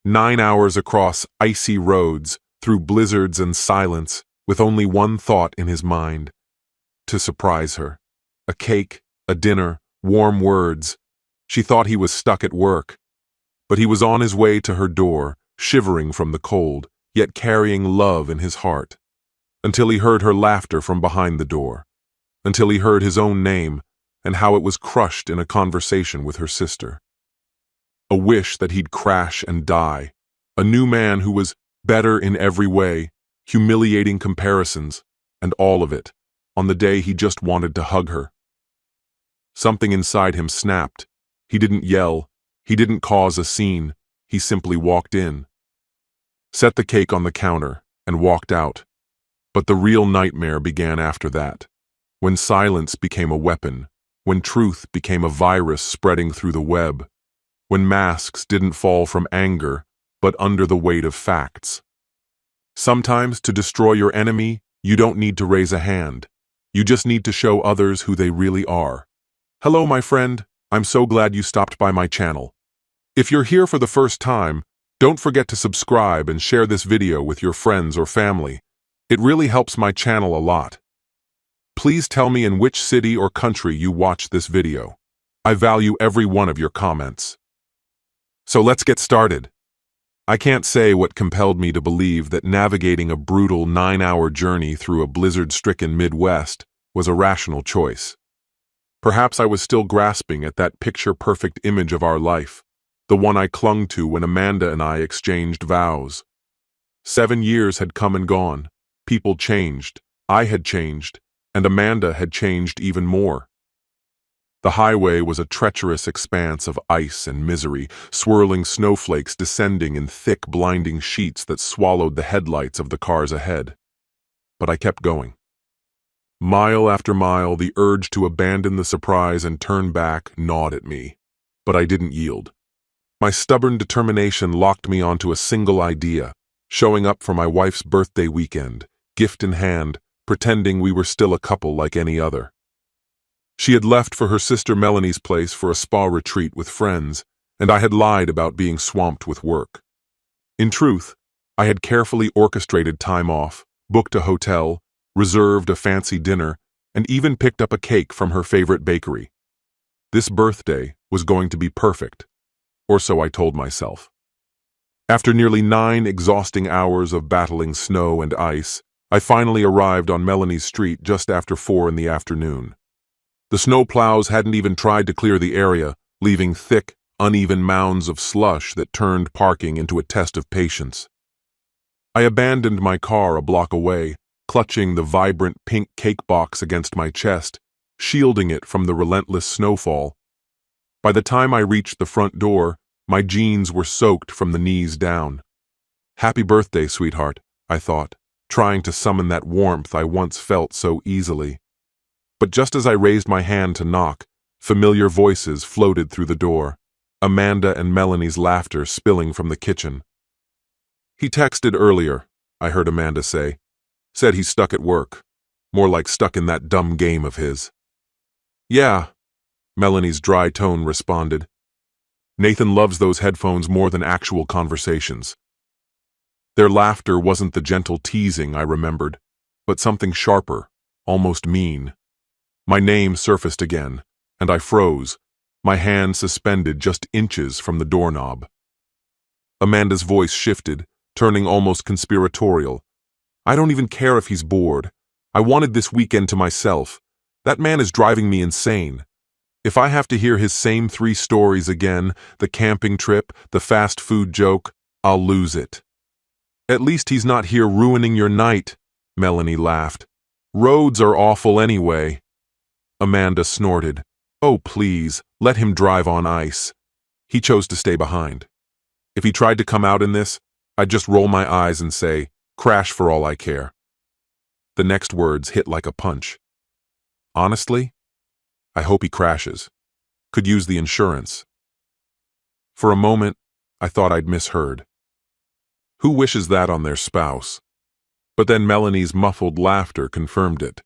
9 hours across icy roads, through blizzards and silence, with only one thought in his mind: to surprise her. A cake, a dinner, warm words. She thought he was stuck at work. But he was on his way to her door, shivering from the cold, yet carrying love in his heart. Until he heard her laughter from behind the door. Until he heard his own name, and how it was crushed in a conversation with her sister. A wish that he'd crash and die. A new man who was better in every way, humiliating comparisons, and all of it, on the day he just wanted to hug her. Something inside him snapped. He didn't yell. He didn't cause a scene. He simply walked in, set the cake on the counter, and walked out. But the real nightmare began after that, when silence became a weapon, when truth became a virus spreading through the web, when masks didn't fall from anger, but under the weight of facts. Sometimes to destroy your enemy, you don't need to raise a hand. You just need to show others who they really are. Hello, my friend. I'm so glad you stopped by my channel. If you're here for the first time, don't forget to subscribe and share this video with your friends or family. It really helps my channel a lot. Please tell me in which city or country you watch this video. I value every one of your comments. So let's get started. I can't say what compelled me to believe that navigating a brutal 9-hour journey through a blizzard-stricken Midwest was a rational choice. Perhaps I was still grasping at that picture-perfect image of our life, the one I clung to when Amanda and I exchanged vows. 7 years had come and gone. People changed, I had changed, and Amanda had changed even more. The highway was a treacherous expanse of ice and misery, swirling snowflakes descending in thick, blinding sheets that swallowed the headlights of the cars ahead. But I kept going. Mile after mile, the urge to abandon the surprise and turn back gnawed at me, but I didn't yield. My stubborn determination locked me onto a single idea: showing up for my wife's birthday weekend, gift in hand, pretending we were still a couple like any other. She had left for her sister Melanie's place for a spa retreat with friends, and I had lied about being swamped with work. In truth, I had carefully orchestrated time off, booked a hotel, reserved a fancy dinner, and even picked up a cake from her favorite bakery. This birthday was going to be perfect, or so I told myself. After nearly 9 exhausting hours of battling snow and ice, I finally arrived on Melanie's street just after 4 in the afternoon. The snowplows hadn't even tried to clear the area, leaving thick, uneven mounds of slush that turned parking into a test of patience. I abandoned my car a block away, clutching the vibrant pink cake box against my chest, shielding it from the relentless snowfall. By the time I reached the front door, my jeans were soaked from the knees down. Happy birthday, sweetheart, I thought, trying to summon that warmth I once felt so easily. But just as I raised my hand to knock, familiar voices floated through the door, Amanda and Melanie's laughter spilling from the kitchen. He texted earlier, I heard Amanda say. Said he's stuck at work. More like stuck in that dumb game of his. Yeah, Melanie's dry tone responded. Nathan loves those headphones more than actual conversations. Their laughter wasn't the gentle teasing I remembered, but something sharper, almost mean. My name surfaced again, and I froze, my hand suspended just inches from the doorknob. Amanda's voice shifted, turning almost conspiratorial. I don't even care if he's bored. I wanted this weekend to myself. That man is driving me insane. If I have to hear his same 3 stories again, the camping trip, the fast food joke, I'll lose it. At least he's not here ruining your night, Melanie laughed. Roads are awful anyway. Amanda snorted. Oh, please, let him drive on ice. He chose to stay behind. If he tried to come out in this, I'd just roll my eyes and say, crash for all I care. The next words hit like a punch. Honestly, I hope he crashes. Could use the insurance. For a moment, I thought I'd misheard. Who wishes that on their spouse? But then Melanie's muffled laughter confirmed it.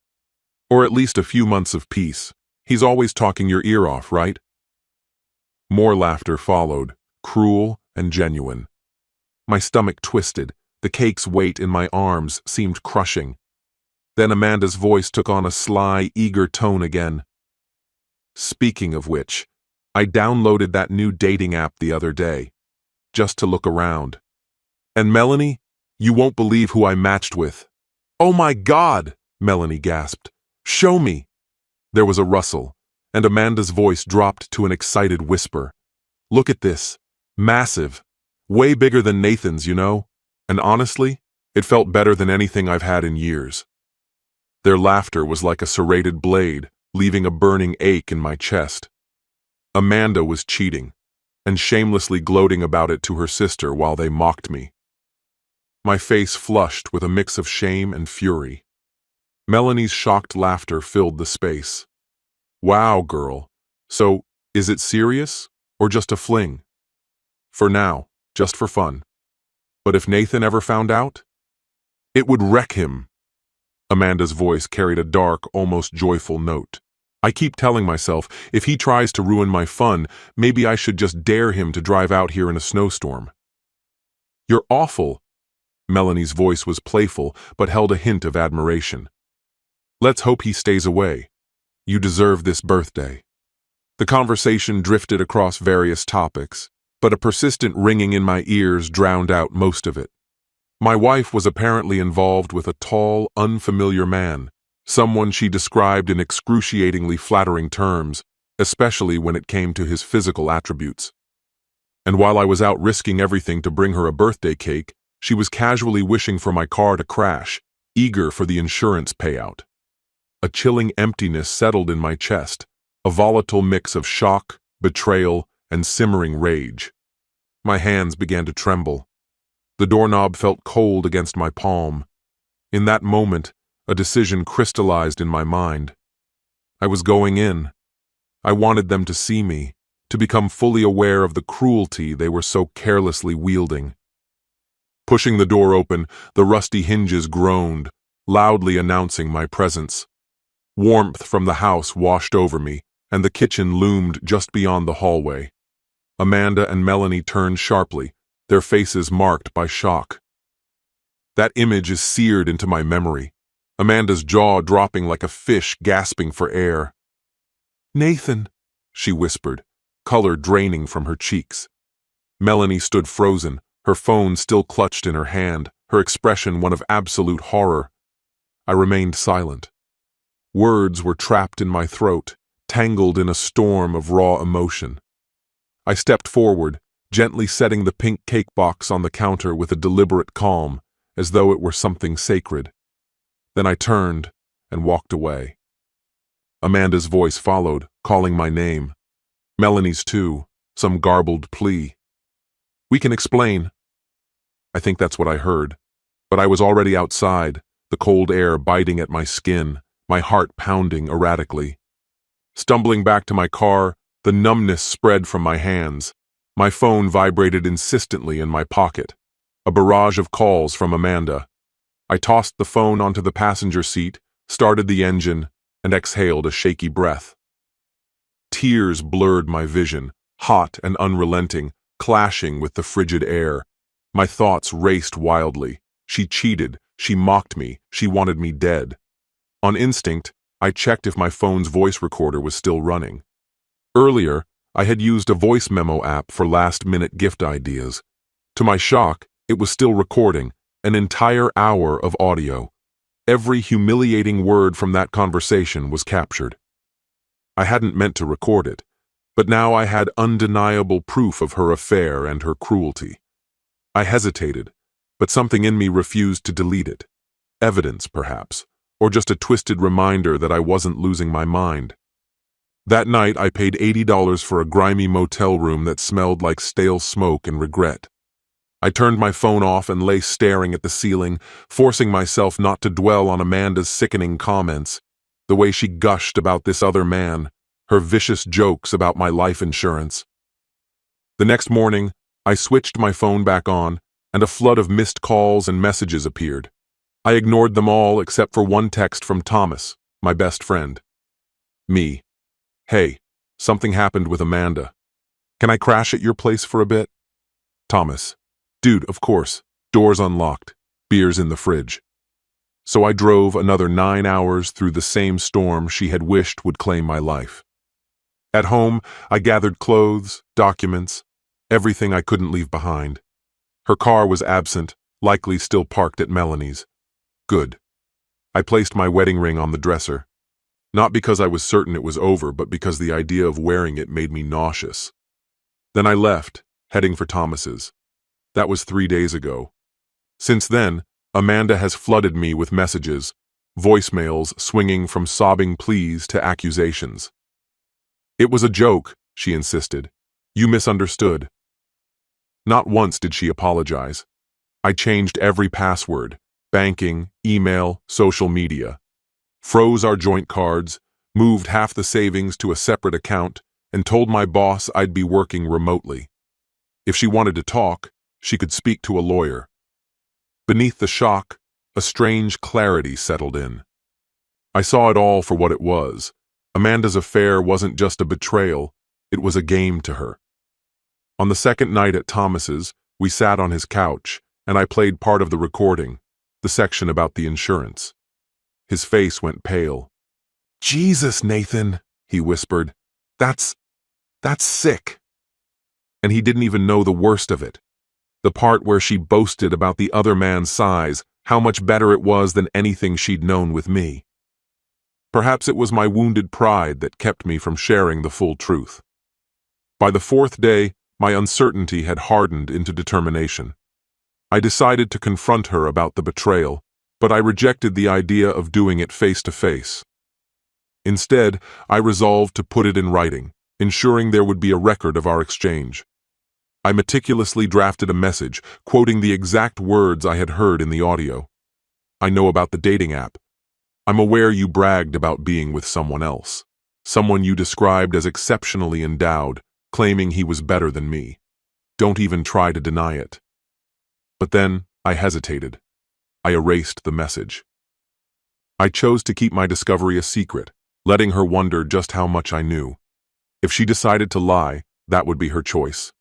Or at least a few months of peace. He's always talking your ear off, right? More laughter followed, cruel and genuine. My stomach twisted. The cake's weight in my arms seemed crushing. Then Amanda's voice took on a sly, eager tone again. Speaking of which, I downloaded that new dating app the other day, just to look around. And Melanie, you won't believe who I matched with. Oh my God, Melanie gasped. Show me. There was a rustle, and Amanda's voice dropped to an excited whisper. Look at this. Massive. Way bigger than Nathan's, you know? And honestly, it felt better than anything I've had in years. Their laughter was like a serrated blade, leaving a burning ache in my chest. Amanda was cheating, and shamelessly gloating about it to her sister while they mocked me. My face flushed with a mix of shame and fury. Melanie's shocked laughter filled the space. Wow, girl. So, is it serious, or just a fling? For now, just for fun. But if Nathan ever found out? It would wreck him. Amanda's voice carried a dark, almost joyful note. I keep telling myself, if he tries to ruin my fun, maybe I should just dare him to drive out here in a snowstorm. You're awful. Melanie's voice was playful, but held a hint of admiration. Let's hope he stays away. You deserve this birthday. The conversation drifted across various topics, but a persistent ringing in my ears drowned out most of it. My wife was apparently involved with a tall, unfamiliar man, someone she described in excruciatingly flattering terms, especially when it came to his physical attributes. And while I was out risking everything to bring her a birthday cake, she was casually wishing for my car to crash, eager for the insurance payout. A chilling emptiness settled in my chest, a volatile mix of shock, betrayal, and simmering rage. My hands began to tremble. The doorknob felt cold against my palm. In that moment, a decision crystallized in my mind. I was going in. I wanted them to see me, to become fully aware of the cruelty they were so carelessly wielding. Pushing the door open, the rusty hinges groaned, loudly announcing my presence. Warmth from the house washed over me, and the kitchen loomed just beyond the hallway. Amanda and Melanie turned sharply, their faces marked by shock. That image is seared into my memory, Amanda's jaw dropping like a fish gasping for air. Nathan, she whispered, color draining from her cheeks. Melanie stood frozen, her phone still clutched in her hand, her expression one of absolute horror. I remained silent. Words were trapped in my throat, tangled in a storm of raw emotion. I stepped forward, gently setting the pink cake box on the counter with a deliberate calm, as though it were something sacred. Then I turned and walked away. Amanda's voice followed, calling my name. Melanie's too, some garbled plea. We can explain. I think that's what I heard. But I was already outside, the cold air biting at my skin, my heart pounding erratically. Stumbling back to my car, the numbness spread from my hands. My phone vibrated insistently in my pocket. A barrage of calls from Amanda. I tossed the phone onto the passenger seat, started the engine, and exhaled a shaky breath. Tears blurred my vision, hot and unrelenting, clashing with the frigid air. My thoughts raced wildly. She cheated, she mocked me, she wanted me dead. On instinct, I checked if my phone's voice recorder was still running. Earlier, I had used a voice memo app for last-minute gift ideas. To my shock, it was still recording, an entire hour of audio. Every humiliating word from that conversation was captured. I hadn't meant to record it, but now I had undeniable proof of her affair and her cruelty. I hesitated, but something in me refused to delete it. Evidence, perhaps, or just a twisted reminder that I wasn't losing my mind. That night, I paid $80 for a grimy motel room that smelled like stale smoke and regret. I turned my phone off and lay staring at the ceiling, forcing myself not to dwell on Amanda's sickening comments, the way she gushed about this other man, her vicious jokes about my life insurance. The next morning, I switched my phone back on, and a flood of missed calls and messages appeared. I ignored them all except for one text from Thomas, my best friend. Me. Hey, something happened with Amanda. Can I crash at your place for a bit? Thomas. Dude, of course. Doors unlocked. Beers in the fridge. So I drove another 9 hours through the same storm she had wished would claim my life. At home, I gathered clothes, documents, everything I couldn't leave behind. Her car was absent, likely still parked at Melanie's. Good. I placed my wedding ring on the dresser. Not because I was certain it was over, but because the idea of wearing it made me nauseous. Then I left, heading for Thomas's. That was 3 days ago. Since then, Amanda has flooded me with messages, voicemails swinging from sobbing pleas to accusations. It was a joke, she insisted. You misunderstood. Not once did she apologize. I changed every password, banking, email, social media. Froze our joint cards, moved half the savings to a separate account, and told my boss I'd be working remotely. If she wanted to talk, she could speak to a lawyer. Beneath the shock, a strange clarity settled in. I saw it all for what it was. Amanda's affair wasn't just a betrayal, it was a game to her. On the second night at Thomas's, we sat on his couch, and I played part of the recording, the section about the insurance. His face went pale. "Jesus, Nathan," he whispered. That's sick." And he didn't even know the worst of it. The part where she boasted about the other man's size, how much better it was than anything she'd known with me. Perhaps it was my wounded pride that kept me from sharing the full truth. By the fourth day, my uncertainty had hardened into determination. I decided to confront her about the betrayal, but I rejected the idea of doing it face to face. Instead, I resolved to put it in writing, ensuring there would be a record of our exchange. I meticulously drafted a message, quoting the exact words I had heard in the audio. "I know about the dating app. I'm aware you bragged about being with someone else, someone you described as exceptionally endowed, claiming he was better than me. Don't even try to deny it." But then, I hesitated. I erased the message. I chose to keep my discovery a secret, letting her wonder just how much I knew. If she decided to lie, that would be her choice.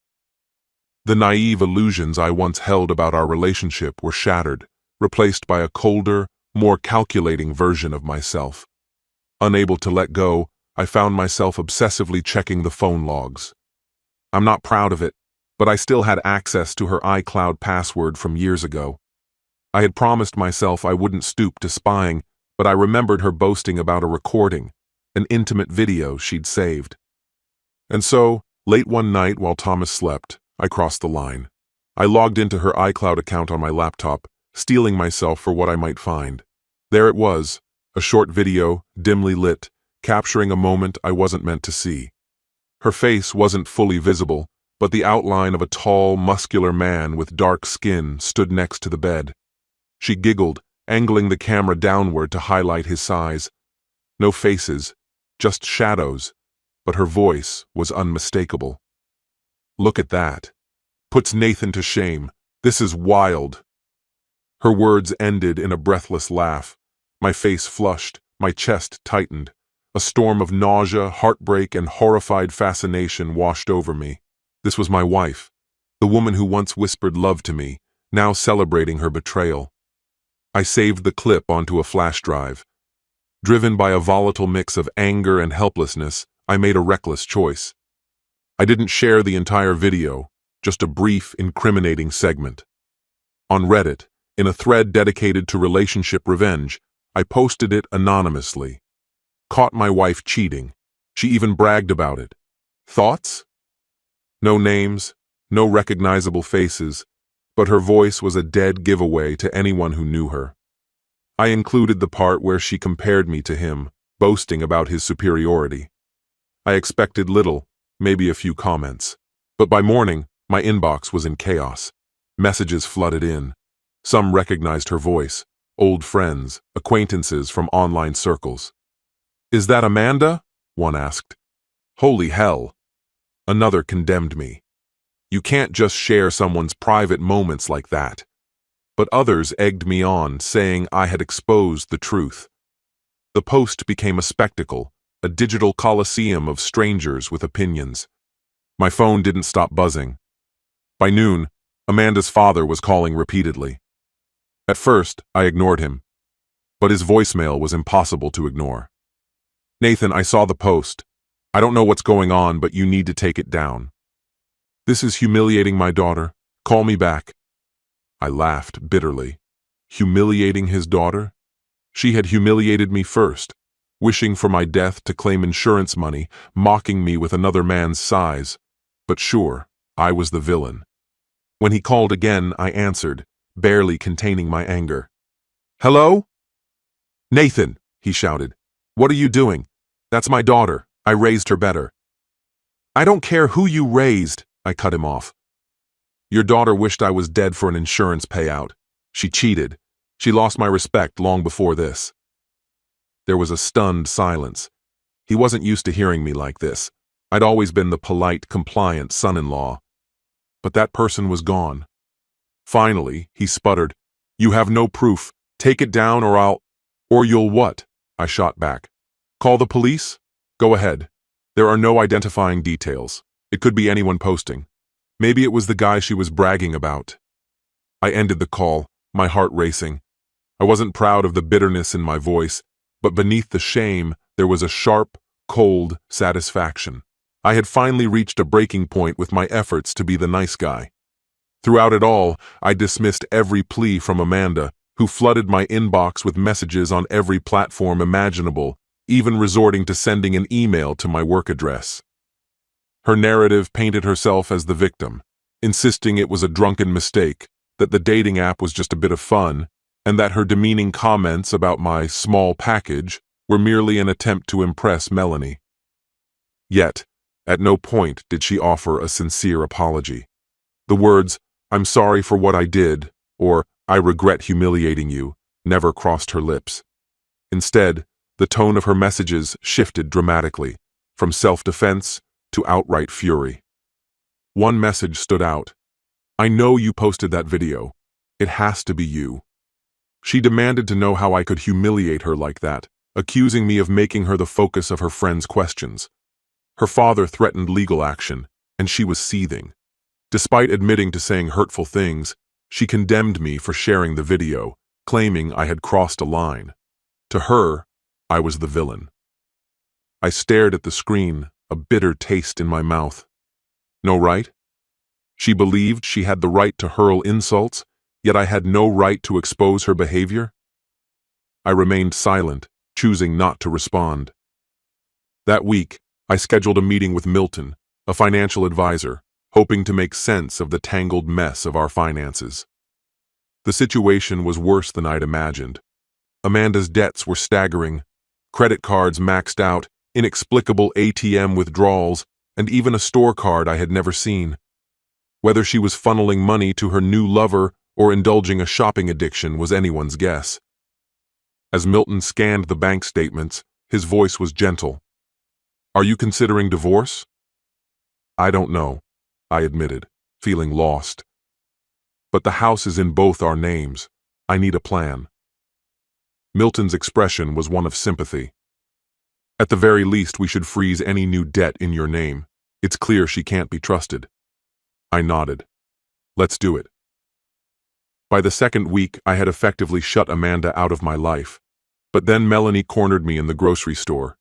The naive illusions I once held about our relationship were shattered, replaced by a colder, more calculating version of myself. Unable to let go, I found myself obsessively checking the phone logs. I'm not proud of it, but I still had access to her iCloud password from years ago. I had promised myself I wouldn't stoop to spying, but I remembered her boasting about a recording, an intimate video she'd saved. And so, late one night while Thomas slept, I crossed the line. I logged into her iCloud account on my laptop, steeling myself for what I might find. There it was, a short video, dimly lit, capturing a moment I wasn't meant to see. Her face wasn't fully visible, but the outline of a tall, muscular man with dark skin stood next to the bed. She giggled, angling the camera downward to highlight his size. No faces, just shadows, but her voice was unmistakable. "Look at that. Puts Nathan to shame. This is wild." Her words ended in a breathless laugh. My face flushed, my chest tightened. A storm of nausea, heartbreak, and horrified fascination washed over me. This was my wife, the woman who once whispered love to me, now celebrating her betrayal. I saved the clip onto a flash drive. Driven by a volatile mix of anger and helplessness, I made a reckless choice. I didn't share the entire video, just a brief, incriminating segment. On Reddit, in a thread dedicated to relationship revenge, I posted it anonymously. Caught my wife cheating. She even bragged about it. Thoughts? No names, no recognizable faces, but her voice was a dead giveaway to anyone who knew her. I included the part where she compared me to him, boasting about his superiority. I expected little, maybe a few comments. But by morning, my inbox was in chaos. Messages flooded in. Some recognized her voice, old friends, acquaintances from online circles. "Is that Amanda?" one asked. "Holy hell." Another condemned me. "You can't just share someone's private moments like that." But others egged me on, saying I had exposed the truth. The post became a spectacle, a digital coliseum of strangers with opinions. My phone didn't stop buzzing. By noon, Amanda's father was calling repeatedly. At first, I ignored him, but his voicemail was impossible to ignore. Nathan, I saw the post. I don't know what's going on, but you need to take it down. This is humiliating my daughter. Call me back. I laughed bitterly. Humiliating his daughter? She had humiliated me first, wishing for my death to claim insurance money, mocking me with another man's size. But sure, I was the villain. When he called again, I answered, barely containing my anger. Hello? Nathan, he shouted. What are you doing? That's my daughter. I raised her better. I don't care who you raised, I cut him off. Your daughter wished I was dead for an insurance payout. She cheated. She lost my respect long before this. There was a stunned silence. He wasn't used to hearing me like this. I'd always been the polite, compliant son-in-law. But that person was gone. Finally, he sputtered, You have no proof. Take it down or you'll what? I shot back. Call the police? Go ahead. There are no identifying details. It could be anyone posting. Maybe it was the guy she was bragging about. I ended the call, my heart racing. I wasn't proud of the bitterness in my voice, but beneath the shame, there was a sharp, cold satisfaction. I had finally reached a breaking point with my efforts to be the nice guy. Throughout it all, I dismissed every plea from Amanda, who flooded my inbox with messages on every platform imaginable, even resorting to sending an email to my work address. Her narrative painted herself as the victim, insisting it was a drunken mistake, that the dating app was just a bit of fun, and that her demeaning comments about my small package were merely an attempt to impress Melanie. Yet, at no point did she offer a sincere apology. The words, I'm sorry for what I did, or I regret humiliating you, never crossed her lips. Instead, the tone of her messages shifted dramatically, from self-defense to outright fury. One message stood out. I know you posted that video. It has to be you. She demanded to know how I could humiliate her like that, accusing me of making her the focus of her friends' questions. Her father threatened legal action, and she was seething. Despite admitting to saying hurtful things, she condemned me for sharing the video, claiming I had crossed a line. To her, I was the villain. I stared at the screen, a bitter taste in my mouth. No right? She believed she had the right to hurl insults, yet I had no right to expose her behavior? I remained silent, choosing not to respond. That week, I scheduled a meeting with Milton, a financial advisor, hoping to make sense of the tangled mess of our finances. The situation was worse than I'd imagined. Amanda's debts were staggering, credit cards maxed out, inexplicable ATM withdrawals, and even a store card I had never seen. Whether she was funneling money to her new lover or indulging a shopping addiction was anyone's guess. As Milton scanned the bank statements, his voice was gentle. Are you considering divorce? I don't know, I admitted, feeling lost. But the house is in both our names. I need a plan. Milton's expression was one of sympathy. At the very least, we should freeze any new debt in your name. It's clear she can't be trusted. I nodded. Let's do it. By the second week, I had effectively shut Amanda out of my life. But then Melanie cornered me in the grocery store.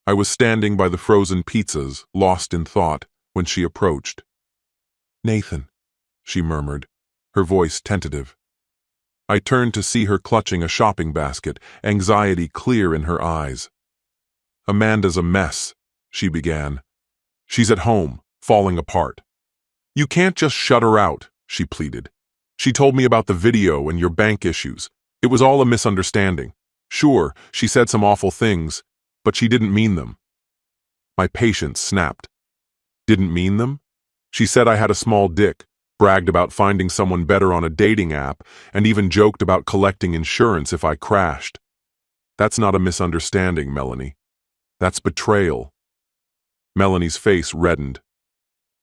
I was standing by the frozen pizzas, lost in thought, when she approached. Nathan, she murmured, her voice tentative. I turned to see her clutching a shopping basket, anxiety clear in her eyes. Amanda's a mess, she began. She's at home, falling apart. You can't just shut her out, she pleaded. She told me about the video and your bank issues. It was all a misunderstanding. Sure, she said some awful things, but she didn't mean them. My patience snapped. Didn't mean them? She said I had a small dick, bragged about finding someone better on a dating app, and even joked about collecting insurance if I crashed. That's not a misunderstanding, Melanie. That's betrayal. Melanie's face reddened.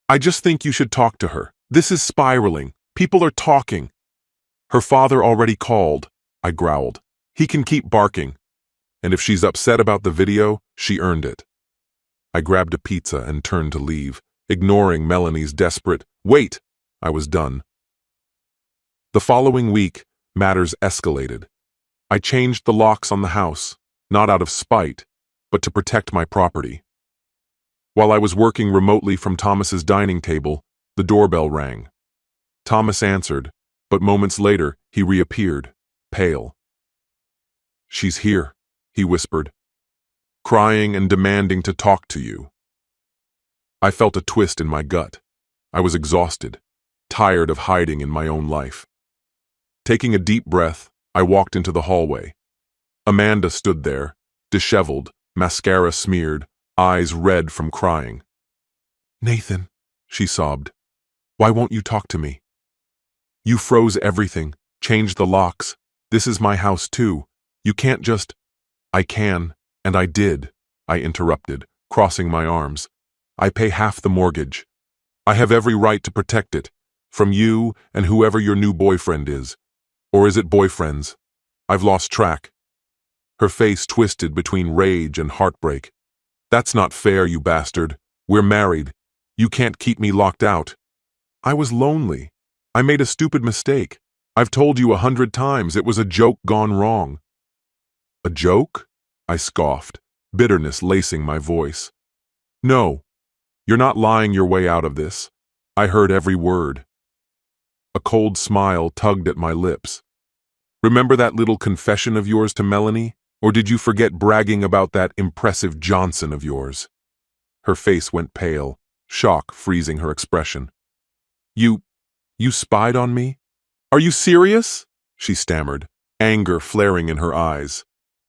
I just think you should talk to her. This is spiraling. People are talking. Her father already called, I growled. He can keep barking. And if she's upset about the video, she earned it. I grabbed a pizza and turned to leave, ignoring Melanie's desperate, wait! I was done. The following week, matters escalated. I changed the locks on the house, not out of spite, but to protect my property. While I was working remotely from Thomas's dining table, the doorbell rang. Thomas answered, but moments later he reappeared, pale. "She's here," he whispered, "crying and demanding to talk to you." I felt a twist in my gut. I was exhausted, tired of hiding in my own life. Taking a deep breath, I walked into the hallway. Amanda stood there, disheveled, mascara smeared, eyes red from crying. "Nathan," she sobbed, "why won't you talk to me? You froze everything, changed the locks. This is my house too. You can't just—" "I can, and I did," I interrupted, crossing my arms. "I pay half the mortgage. I have every right to protect it, from you and whoever your new boyfriend is. Or is it boyfriends? I've lost track." Her face twisted between rage and heartbreak. "That's not fair, you bastard. We're married. You can't keep me locked out." "I was lonely. I made a stupid mistake. I've told you 100 times it was a joke gone wrong." "A joke?" I scoffed, bitterness lacing my voice. "No, you're not lying your way out of this. I heard every word." A cold smile tugged at my lips. "Remember that little confession of yours to Melanie? Or did you forget bragging about that impressive Johnson of yours?" Her face went pale, shock freezing her expression. You spied on me? Are you serious?" she stammered, anger flaring in her eyes.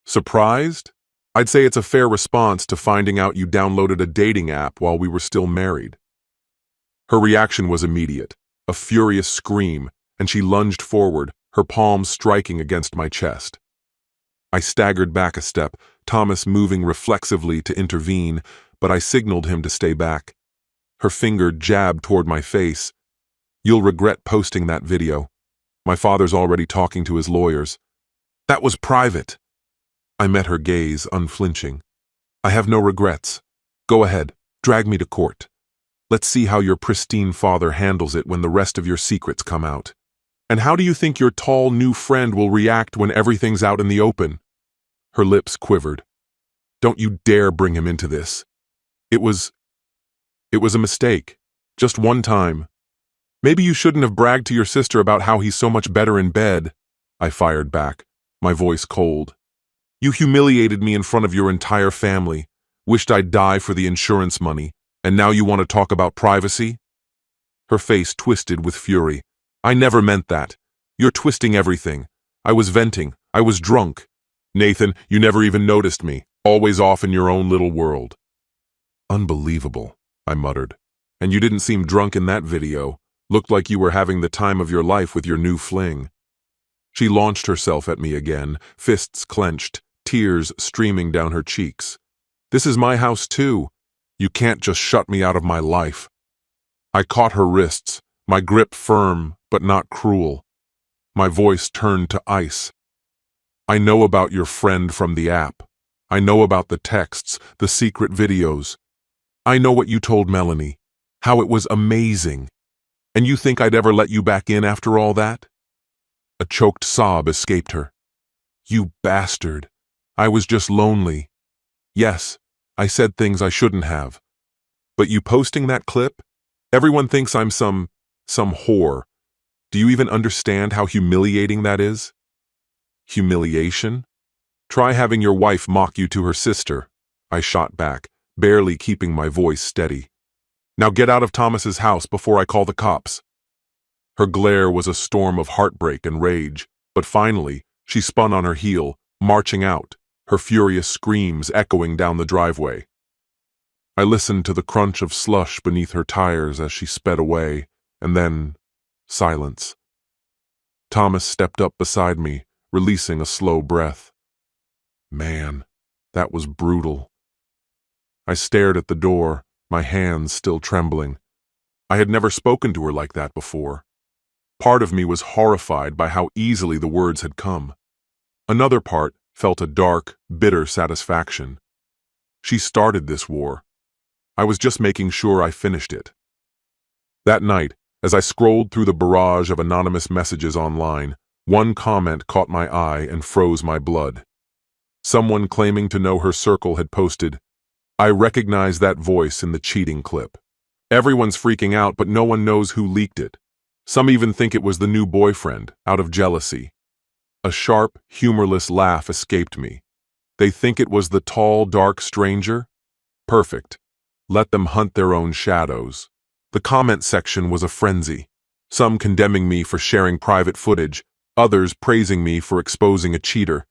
"Surprised? I'd say it's a fair response to finding out you downloaded a dating app while we were still married." Her reaction was immediate, a furious scream, and she lunged forward, her palms striking against my chest. I staggered back a step, Thomas moving reflexively to intervene, but I signaled him to stay back. Her finger jabbed toward my face. "You'll regret posting that video. My father's already talking to his lawyers." "That was private." I met her gaze, unflinching. "I have no regrets. Go ahead, drag me to court. Let's see how your pristine father handles it when the rest of your secrets come out. And how do you think your tall new friend will react when everything's out in the open?" Her lips quivered. "Don't you dare bring him into this. It was a mistake. Just one time. Maybe you shouldn't have bragged to your sister about how he's so much better in bed," I fired back, my voice cold. "You humiliated me in front of your entire family, wished I'd die for the insurance money, and now you want to talk about privacy?" Her face twisted with fury. "I never meant that. You're twisting everything. I was venting. I was drunk. Nathan, you never even noticed me, always off in your own little world." "Unbelievable," I muttered. "And you didn't seem drunk in that video. Looked like you were having the time of your life with your new fling." She launched herself at me again, fists clenched, tears streaming down her cheeks. "This is my house too. You can't just shut me out of my life." I caught her wrists, my grip firm but not cruel. My voice turned to ice. "I know about your friend from the app. I know about the texts, the secret videos. I know what you told Melanie, how it was amazing. And you think I'd ever let you back in after all that?" A choked sob escaped her. "You bastard. I was just lonely. Yes, I said things I shouldn't have. But you posting that clip? Everyone thinks I'm some whore. Do you even understand how humiliating that is?" "Humiliation? Try having your wife mock you to her sister," I shot back, barely keeping my voice steady. "Now get out of Thomas's house before I call the cops." Her glare was a storm of heartbreak and rage, but finally, she spun on her heel, marching out, her furious screams echoing down the driveway. I listened to the crunch of slush beneath her tires as she sped away, and then silence. Thomas stepped up beside me, releasing a slow breath. Man, that was brutal. I stared at the door, my hands still trembling. I had never spoken to her like that before. Part of me was horrified by how easily the words had come. Another part felt a dark, bitter satisfaction. She started this war. I was just making sure I finished it. That night, As I scrolled through the barrage of anonymous messages online, one comment caught my eye and froze my blood. Someone claiming to know her circle had posted, "I recognize that voice in the cheating clip. Everyone's freaking out, but no one knows who leaked it. Some even think it was the new boyfriend, out of jealousy." A sharp, humorless laugh escaped me. They think it was the tall, dark stranger? Perfect. Let them hunt their own shadows. The comment section was a frenzy. Some condemning me for sharing private footage, others praising me for exposing a cheater.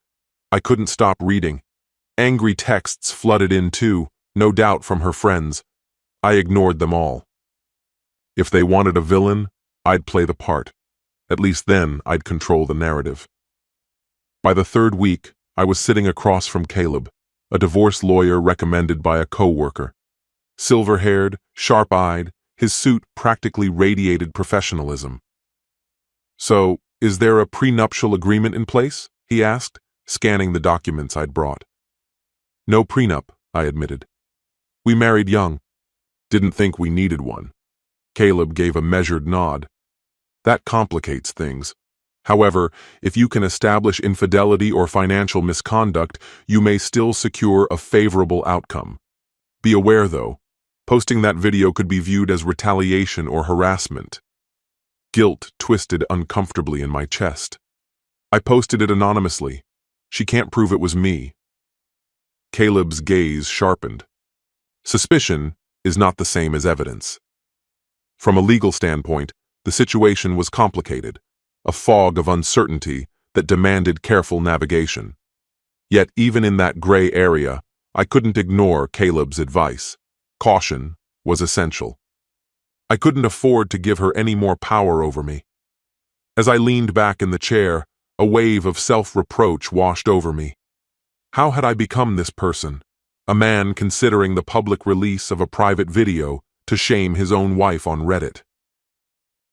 I couldn't stop reading. Angry texts flooded in too, no doubt from her friends. I ignored them all. If they wanted a villain, I'd play the part. At least then I'd control the narrative. By the third week, I was sitting across from Caleb, a divorce lawyer recommended by a coworker. Silver-haired, sharp-eyed, his suit practically radiated professionalism. "So, is there a prenuptial agreement in place?" he asked, scanning the documents I'd brought. "No prenup," I admitted. "We married young. Didn't think we needed one." Caleb gave a measured nod. "That complicates things. However, if you can establish infidelity or financial misconduct, you may still secure a favorable outcome. Be aware, though, posting that video could be viewed as retaliation or harassment." Guilt twisted uncomfortably in my chest. "I posted it anonymously. She can't prove it was me." Caleb's gaze sharpened. Suspicion is not the same as evidence. From a legal standpoint, the situation was complicated, a fog of uncertainty that demanded careful navigation. Yet even in that gray area, I couldn't ignore Caleb's advice. Caution was essential. I couldn't afford to give her any more power over me. As I leaned back in the chair, a wave of self-reproach washed over me. How had I become this person? A man considering the public release of a private video to shame his own wife on Reddit.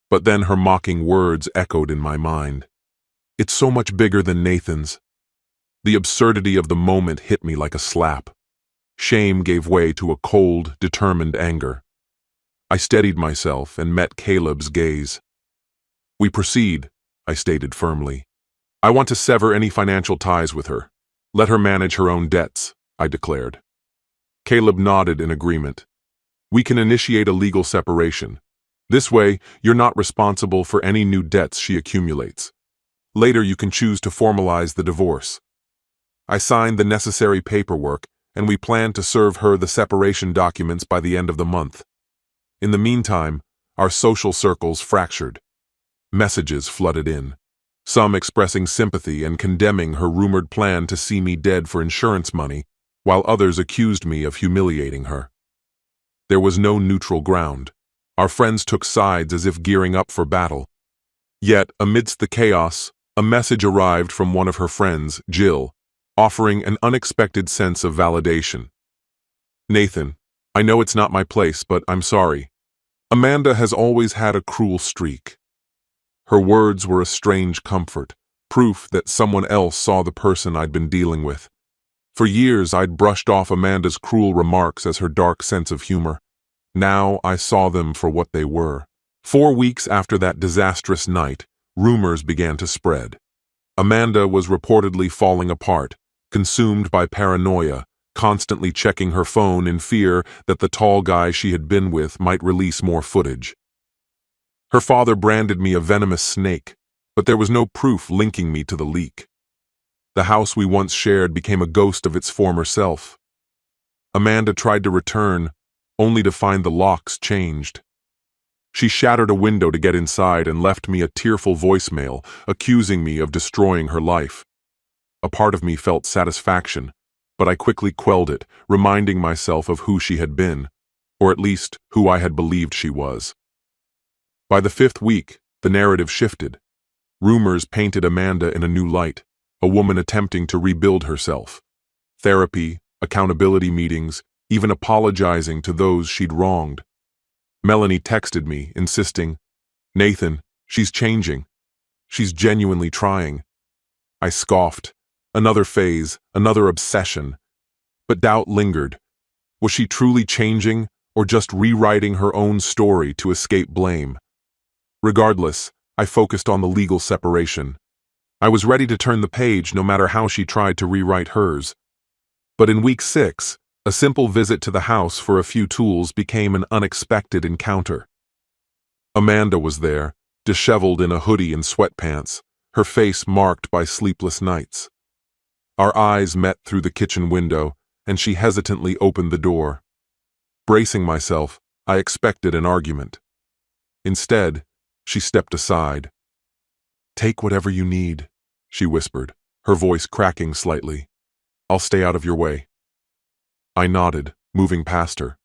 But then her mocking words echoed in my mind. "It's so much bigger than Nathan's." The absurdity of the moment hit me like a slap. Shame gave way to a cold, determined anger. I steadied myself and met Caleb's gaze. "We proceed," I stated firmly. "I want to sever any financial ties with her. Let her manage her own debts," I declared. Caleb nodded in agreement. "We can initiate a legal separation. This way, you're not responsible for any new debts she accumulates. Later, you can choose to formalize the divorce." I signed the necessary paperwork, and we planned to serve her the separation documents by the end of the month. In the meantime, our social circles fractured. Messages flooded in, some expressing sympathy and condemning her rumored plan to see me dead for insurance money, while others accused me of humiliating her. There was no neutral ground. Our friends took sides as if gearing up for battle. Yet, amidst the chaos, a message arrived from one of her friends, Jill, offering an unexpected sense of validation. "Nathan, I know it's not my place, but I'm sorry. Amanda has always had a cruel streak." Her words were a strange comfort, proof that someone else saw the person I'd been dealing with. For years, I'd brushed off Amanda's cruel remarks as her dark sense of humor. Now I saw them for what they were. 4 weeks after that disastrous night, rumors began to spread. Amanda was reportedly falling apart, consumed by paranoia, constantly checking her phone in fear that the tall guy she had been with might release more footage. Her father branded me a venomous snake, but there was no proof linking me to the leak. The house we once shared became a ghost of its former self. Amanda tried to return, only to find the locks changed. She shattered a window to get inside and left me a tearful voicemail accusing me of destroying her life. A part of me felt satisfaction, but I quickly quelled it, reminding myself of who she had been, or at least who I had believed she was. By the 5th week, the narrative shifted. Rumors painted Amanda in a new light, a woman attempting to rebuild herself. Therapy, accountability meetings, even apologizing to those she'd wronged. Melanie texted me, insisting, "Nathan, she's changing. She's genuinely trying." I scoffed. Another phase, another obsession. But doubt lingered. Was she truly changing, or just rewriting her own story to escape blame? Regardless, I focused on the legal separation. I was ready to turn the page no matter how she tried to rewrite hers. But in week 6, a simple visit to the house for a few tools became an unexpected encounter. Amanda was there, disheveled in a hoodie and sweatpants, her face marked by sleepless nights. Our eyes met through the kitchen window, and she hesitantly opened the door. Bracing myself, I expected an argument. Instead, she stepped aside. "Take whatever you need," she whispered, her voice cracking slightly. "I'll stay out of your way." I nodded, moving past her.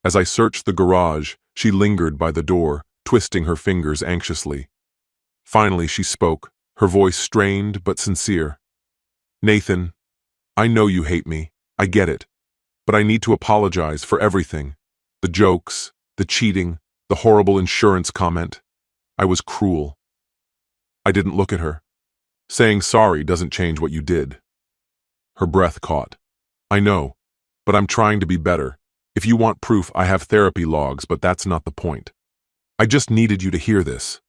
As I searched the garage, she lingered by the door, twisting her fingers anxiously. Finally, she spoke, her voice strained but sincere. "Nathan, I know you hate me. I get it. But I need to apologize for everything. The jokes, the cheating, the horrible insurance comment. I was cruel." I didn't look at her. "Saying sorry doesn't change what you did." Her breath caught. "I know, but I'm trying to be better. If you want proof, I have therapy logs, but that's not the point. I just needed you to hear this."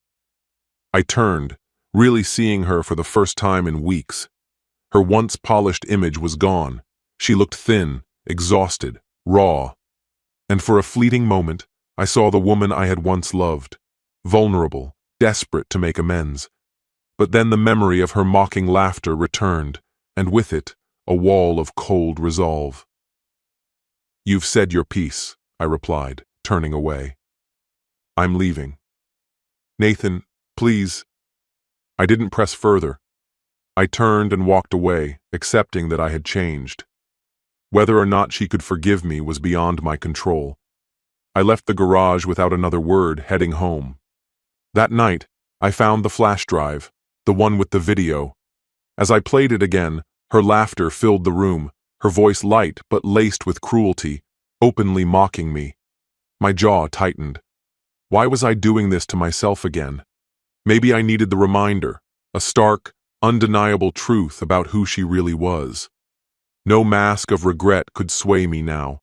I turned, really seeing her for the first time in weeks. Her once polished image was gone. She looked thin, exhausted, raw. And for a fleeting moment, I saw the woman I had once loved, vulnerable, desperate to make amends. But then the memory of her mocking laughter returned, and with it, a wall of cold resolve. "You've said your piece," I replied, turning away. "I'm leaving." "Nathan, please." I didn't press further. I turned and walked away, accepting that I had changed. Whether or not she could forgive me was beyond my control. I left the garage without another word, heading home. That night, I found the flash drive, the one with the video. As I played it again, her laughter filled the room, her voice light but laced with cruelty, openly mocking me. My jaw tightened. Why was I doing this to myself again? Maybe I needed the reminder, a stark, undeniable truth about who she really was. No mask of regret could sway me now.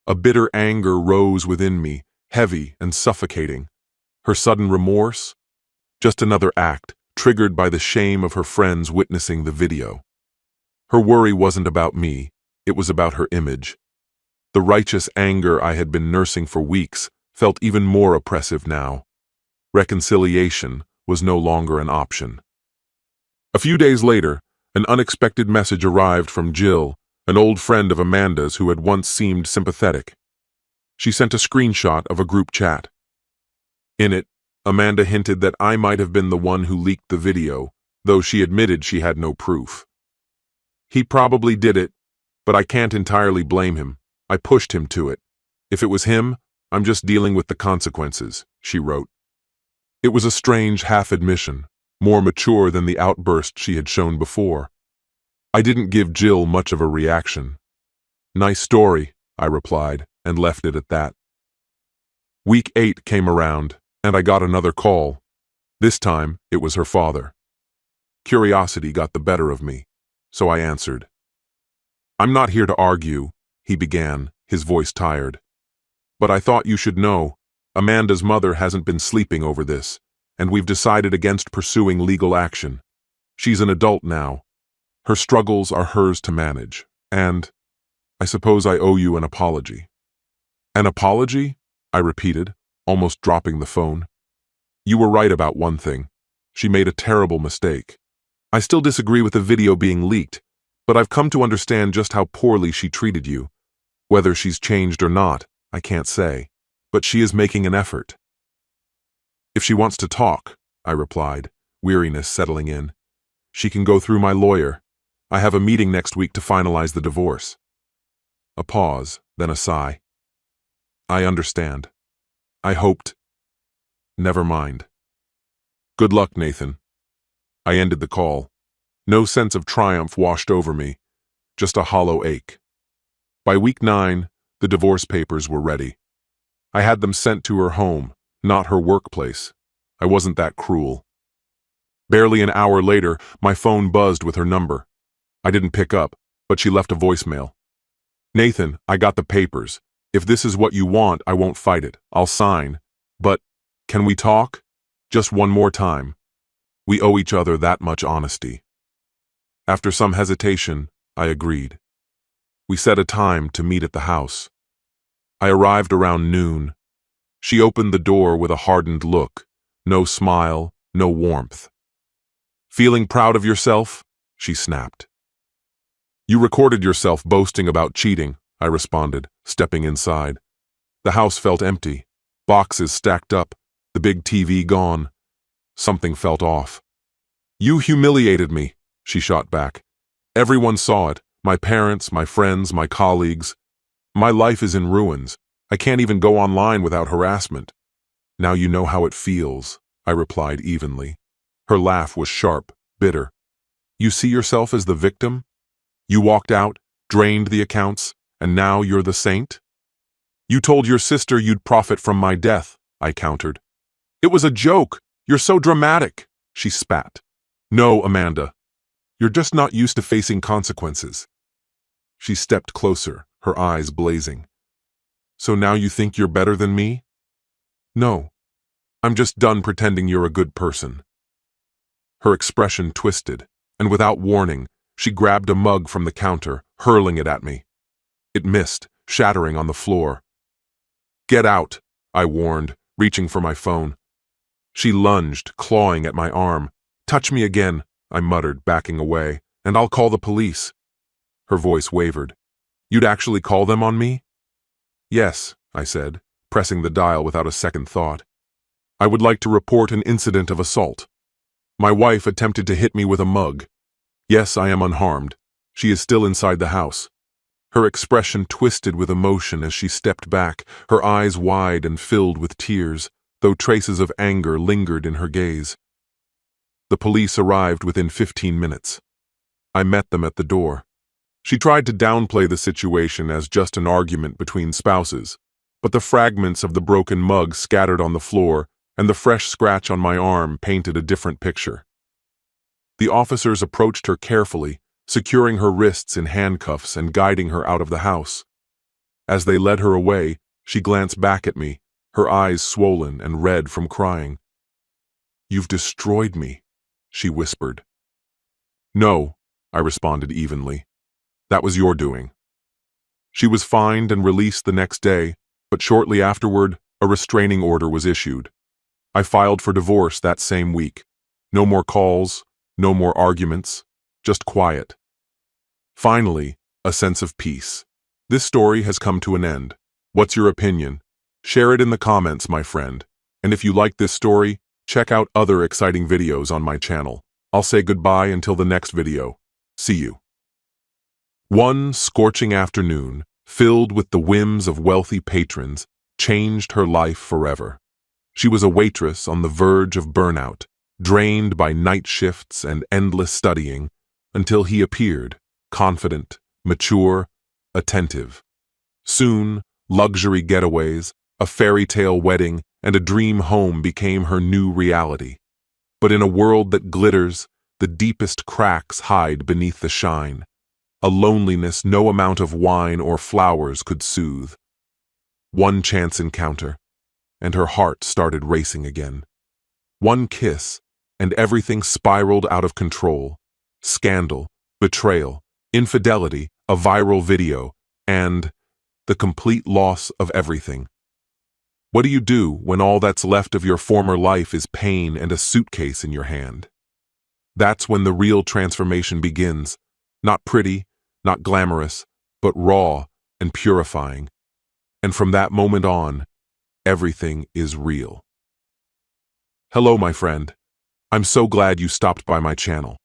A bitter anger rose within me, heavy and suffocating. Her sudden remorse? Just another act, triggered by the shame of her friends witnessing the video. Her worry wasn't about me, it was about her image. The righteous anger I had been nursing for weeks felt even more oppressive now. Reconciliation was no longer an option. A few days later, an unexpected message arrived from Jill, an old friend of Amanda's who had once seemed sympathetic. She sent a screenshot of a group chat. In it, Amanda hinted that I might have been the one who leaked the video, though she admitted she had no proof. "He probably did it, but I can't entirely blame him. I pushed him to it. If it was him, I'm just dealing with the consequences," she wrote. It was a strange half-admission, more mature than the outburst she had shown before. I didn't give Jill much of a reaction. "Nice story," I replied, and left it at that. Week 8 came around, and I got another call. This time, it was her father. Curiosity got the better of me, so I answered. "I'm not here to argue," he began, his voice tired. "But I thought you should know, Amanda's mother hasn't been sleeping over this, and we've decided against pursuing legal action. She's an adult now. Her struggles are hers to manage, and I suppose I owe you an apology." "An apology?" I repeated, almost dropping the phone. "You were right about one thing. She made a terrible mistake. I still disagree with the video being leaked, but I've come to understand just how poorly she treated you. Whether she's changed or not, I can't say, but she is making an effort." "If she wants to talk," I replied, weariness settling in, "she can go through my lawyer. I have a meeting next week to finalize the divorce." A pause, then a sigh. "I understand. I hoped. Never mind. Good luck, Nathan." I ended the call. No sense of triumph washed over me, just a hollow ache. By week 9, the divorce papers were ready. I had them sent to her home, not her workplace. I wasn't that cruel. Barely an hour later, my phone buzzed with her number. I didn't pick up, but she left a voicemail. "Nathan, I got the papers. If this is what you want, I won't fight it. I'll sign. But, can we talk?" Just one more time. We owe each other that much honesty. After some hesitation, I agreed. We set a time to meet at the house. I arrived around noon. She opened the door with a hardened look, no smile, no warmth. "Feeling proud of yourself?" she snapped. "You recorded yourself boasting about cheating," I responded, stepping inside. The house felt empty, boxes stacked up, the big TV gone. Something felt off. "You humiliated me," she shot back. "Everyone saw it, my parents, my friends, my colleagues. My life is in ruins. I can't even go online without harassment." "Now you know how it feels," I replied evenly. Her laugh was sharp, bitter. "You see yourself as the victim? You walked out, drained the accounts, and now you're the saint?" "You told your sister you'd profit from my death," I countered. "It was a joke. You're so dramatic," she spat. "No, Amanda. You're just not used to facing consequences." She stepped closer, her eyes blazing. "So now you think you're better than me?" "No. I'm just done pretending you're a good person." Her expression twisted, and without warning, she grabbed a mug from the counter, hurling it at me. It missed, shattering on the floor. "Get out," I warned, reaching for my phone. She lunged, clawing at my arm. "Touch me again," I muttered, backing away, "and I'll call the police." Her voice wavered. "You'd actually call them on me?" "Yes," I said, pressing the dial without a second thought. "I would like to report an incident of assault. My wife attempted to hit me with a mug. Yes, I am unharmed. She is still inside the house." Her expression twisted with emotion as she stepped back, her eyes wide and filled with tears, though traces of anger lingered in her gaze. The police arrived within 15 minutes. I met them at the door. She tried to downplay the situation as just an argument between spouses, but the fragments of the broken mug scattered on the floor and the fresh scratch on my arm painted a different picture. The officers approached her carefully, securing her wrists in handcuffs and guiding her out of the house. As they led her away, she glanced back at me, her eyes swollen and red from crying. "You've destroyed me," she whispered. "No," I responded evenly. "That was your doing." She was fined and released the next day, but shortly afterward, a restraining order was issued. I filed for divorce that same week. No more calls, no more arguments, just quiet. Finally, a sense of peace. This story has come to an end. What's your opinion? Share it in the comments, my friend. And if you like this story, check out other exciting videos on my channel. I'll say goodbye until the next video. See you. One scorching afternoon, filled with the whims of wealthy patrons, changed her life forever. She was a waitress on the verge of burnout, drained by night shifts and endless studying, until he appeared, confident, mature, attentive. Soon, luxury getaways, a fairy tale wedding, and a dream home became her new reality. But in a world that glitters, the deepest cracks hide beneath the shine, a loneliness no amount of wine or flowers could soothe. One chance encounter, and her heart started racing again. One kiss, and everything spiraled out of control. Scandal, betrayal, infidelity, a viral video, and the complete loss of everything. What do you do when all that's left of your former life is pain and a suitcase in your hand? That's when the real transformation begins. Not pretty, not glamorous, but raw and purifying. And from that moment on, everything is real. Hello, my friend. I'm so glad you stopped by my channel.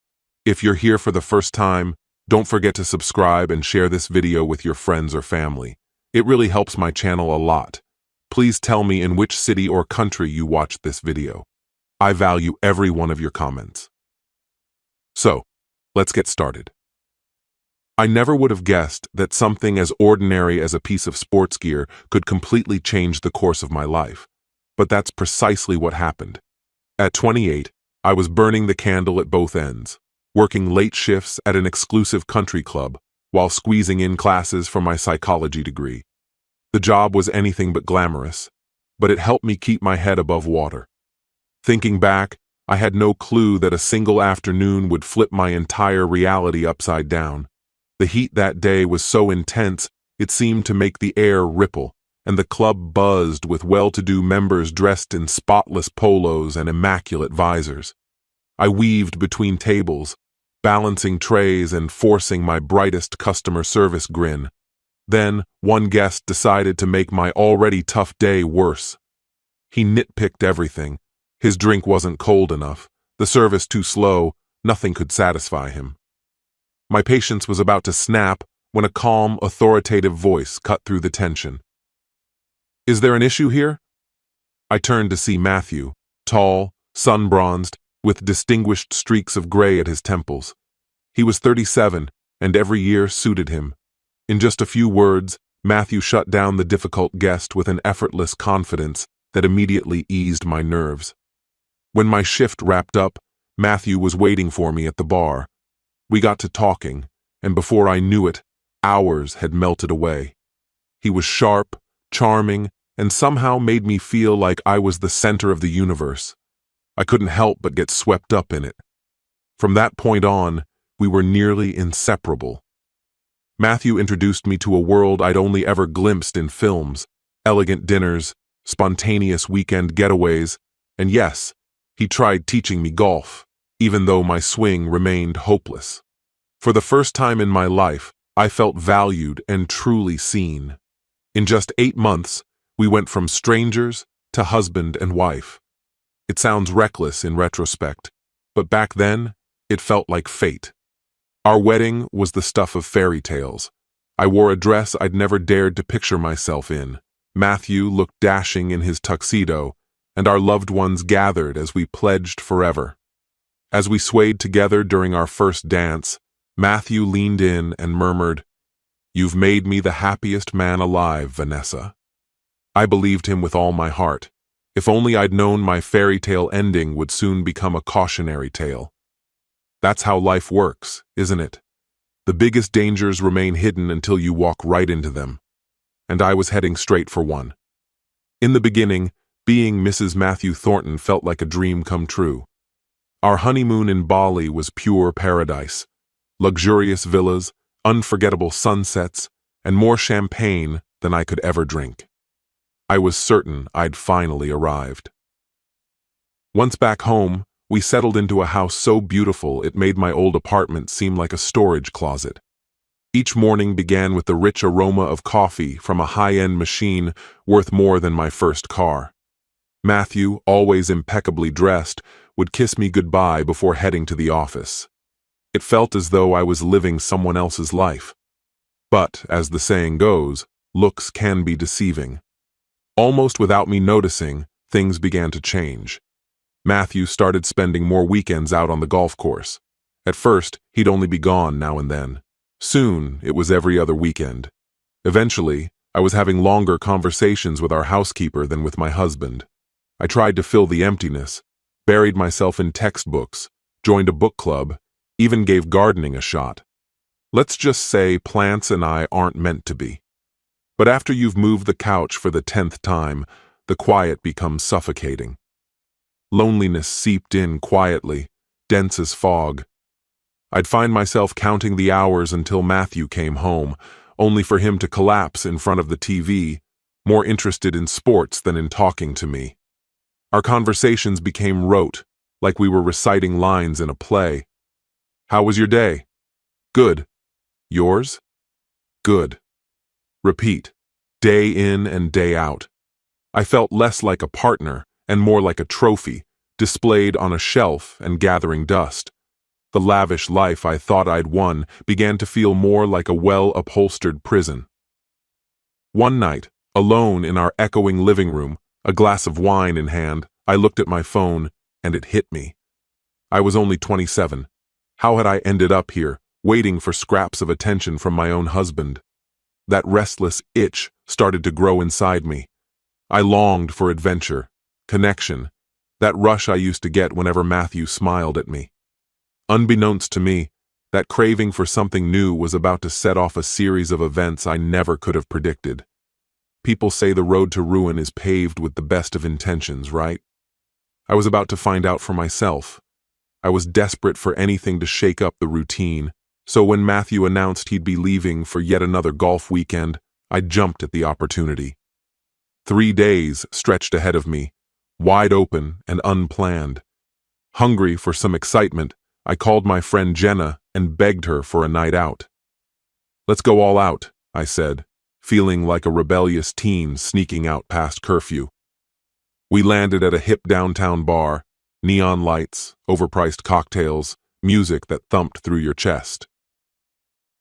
If you're here for the first time, don't forget to subscribe and share this video with your friends or family. It really helps my channel a lot. Please tell me in which city or country you watched this video. I value every one of your comments. So, let's get started. I never would have guessed that something as ordinary as a piece of sports gear could completely change the course of my life. But that's precisely what happened. At 28, I was burning the candle at both ends, working late shifts at an exclusive country club while squeezing in classes for my psychology degree. The job was anything but glamorous, but it helped me keep my head above water. Thinking back, I had no clue that a single afternoon would flip my entire reality upside down. The heat that day was so intense, it seemed to make the air ripple, and the club buzzed with well-to-do members dressed in spotless polos and immaculate visors. I weaved between tables, balancing trays and forcing my brightest customer service grin. Then, one guest decided to make my already tough day worse. He nitpicked everything. His drink wasn't cold enough, the service too slow, nothing could satisfy him. My patience was about to snap when a calm, authoritative voice cut through the tension. "Is there an issue here?" I turned to see Matthew, tall, sun-bronzed, with distinguished streaks of gray at his temples. He was 37, and every year suited him. In just a few words, Matthew shut down the difficult guest with an effortless confidence that immediately eased my nerves. When my shift wrapped up, Matthew was waiting for me at the bar. We got to talking, and before I knew it, hours had melted away. He was sharp, charming, and somehow made me feel like I was the center of the universe. I couldn't help but get swept up in it. From that point on, we were nearly inseparable. Matthew introduced me to a world I'd only ever glimpsed in films, elegant dinners, spontaneous weekend getaways, and yes, he tried teaching me golf, even though my swing remained hopeless. For the first time in my life, I felt valued and truly seen. In just 8 months, we went from strangers to husband and wife. It sounds reckless in retrospect, but back then, it felt like fate. Our wedding was the stuff of fairy tales. I wore a dress I'd never dared to picture myself in. Matthew looked dashing in his tuxedo, and our loved ones gathered as we pledged forever. As we swayed together during our first dance, Matthew leaned in and murmured, "You've made me the happiest man alive, Vanessa." I believed him with all my heart. If only I'd known my fairy tale ending would soon become a cautionary tale. That's how life works, isn't it? The biggest dangers remain hidden until you walk right into them. And I was heading straight for one. In the beginning, being Mrs. Matthew Thornton felt like a dream come true. Our honeymoon in Bali was pure paradise. Luxurious villas, unforgettable sunsets, and more champagne than I could ever drink. I was certain I'd finally arrived. Once back home, we settled into a house so beautiful it made my old apartment seem like a storage closet. Each morning began with the rich aroma of coffee from a high-end machine worth more than my first car. Matthew, always impeccably dressed, would kiss me goodbye before heading to the office. It felt as though I was living someone else's life. But, as the saying goes, looks can be deceiving. Almost without me noticing, things began to change. Matthew started spending more weekends out on the golf course. At first, he'd only be gone now and then. Soon, it was every other weekend. Eventually, I was having longer conversations with our housekeeper than with my husband. I tried to fill the emptiness, buried myself in textbooks, joined a book club, even gave gardening a shot. Let's just say plants and I aren't meant to be. But after you've moved the couch for the 10th time, the quiet becomes suffocating. Loneliness seeped in quietly, dense as fog. I'd find myself counting the hours until Matthew came home, only for him to collapse in front of the TV, more interested in sports than in talking to me. Our conversations became rote, like we were reciting lines in a play. "How was your day?" "Good." "Yours?" "Good." Repeat, day in and day out. I felt less like a partner and more like a trophy, displayed on a shelf and gathering dust. The lavish life I thought I'd won began to feel more like a well-upholstered prison. One night, alone in our echoing living room, a glass of wine in hand, I looked at my phone, and it hit me. I was only 27. How had I ended up here, waiting for scraps of attention from my own husband? That restless itch started to grow inside me. I longed for adventure, connection, that rush I used to get whenever Matthew smiled at me. Unbeknownst to me, that craving for something new was about to set off a series of events I never could have predicted. People say the road to ruin is paved with the best of intentions, right? I was about to find out for myself. I was desperate for anything to shake up the routine, so when Matthew announced he'd be leaving for yet another golf weekend, I jumped at the opportunity. 3 days stretched ahead of me, wide open and unplanned. Hungry for some excitement, I called my friend Jenna and begged her for a night out. "Let's go all out," I said, feeling like a rebellious teen sneaking out past curfew. We landed at a hip downtown bar, neon lights, overpriced cocktails, music that thumped through your chest.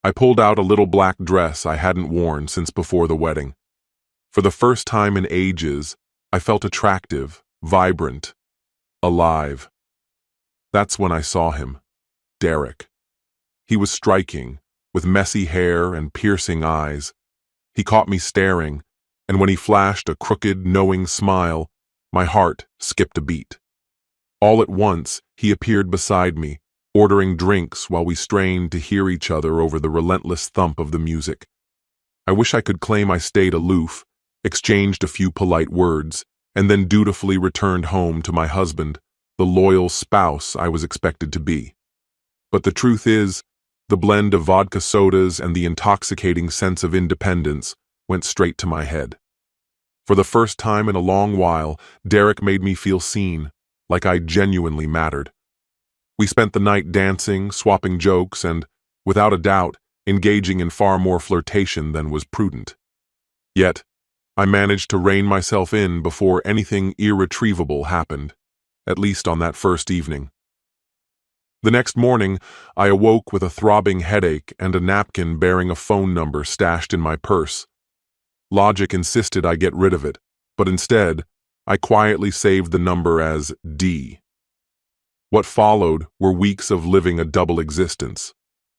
I pulled out a little black dress I hadn't worn since before the wedding. For the first time in ages, I felt attractive, vibrant, alive. That's when I saw him, Derek. He was striking, with messy hair and piercing eyes. He caught me staring, and when he flashed a crooked, knowing smile, my heart skipped a beat. All at once, he appeared beside me, ordering drinks while we strained to hear each other over the relentless thump of the music. I wish I could claim I stayed aloof, exchanged a few polite words, and then dutifully returned home to my husband, the loyal spouse I was expected to be. But the truth is, the blend of vodka sodas and the intoxicating sense of independence went straight to my head. For the first time in a long while, Derek made me feel seen, like I genuinely mattered. We spent the night dancing, swapping jokes, and, without a doubt, engaging in far more flirtation than was prudent. Yet, I managed to rein myself in before anything irretrievable happened, at least on that first evening. The next morning, I awoke with a throbbing headache and a napkin bearing a phone number stashed in my purse. Logic insisted I get rid of it, but instead, I quietly saved the number as D. What followed were weeks of living a double existence.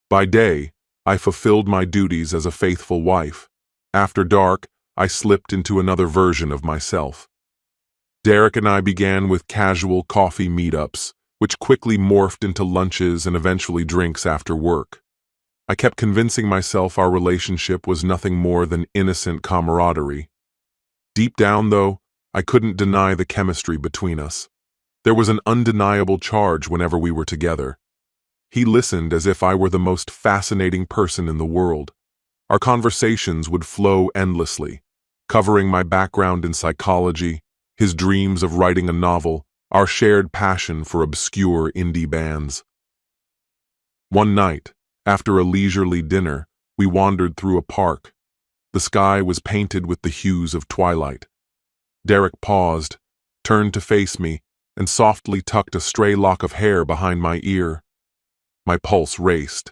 By day, I fulfilled my duties as a faithful wife. After dark, I slipped into another version of myself. Derek and I began with casual coffee meetups, which quickly morphed into lunches and eventually drinks after work. I kept convincing myself our relationship was nothing more than innocent camaraderie. Deep down, though, I couldn't deny the chemistry between us. There was an undeniable charge whenever we were together. He listened as if I were the most fascinating person in the world. Our conversations would flow endlessly, covering my background in psychology, his dreams of writing a novel, our shared passion for obscure indie bands. One night, after a leisurely dinner, we wandered through a park. The sky was painted with the hues of twilight. Derek paused, turned to face me, and softly tucked a stray lock of hair behind my ear. My pulse raced.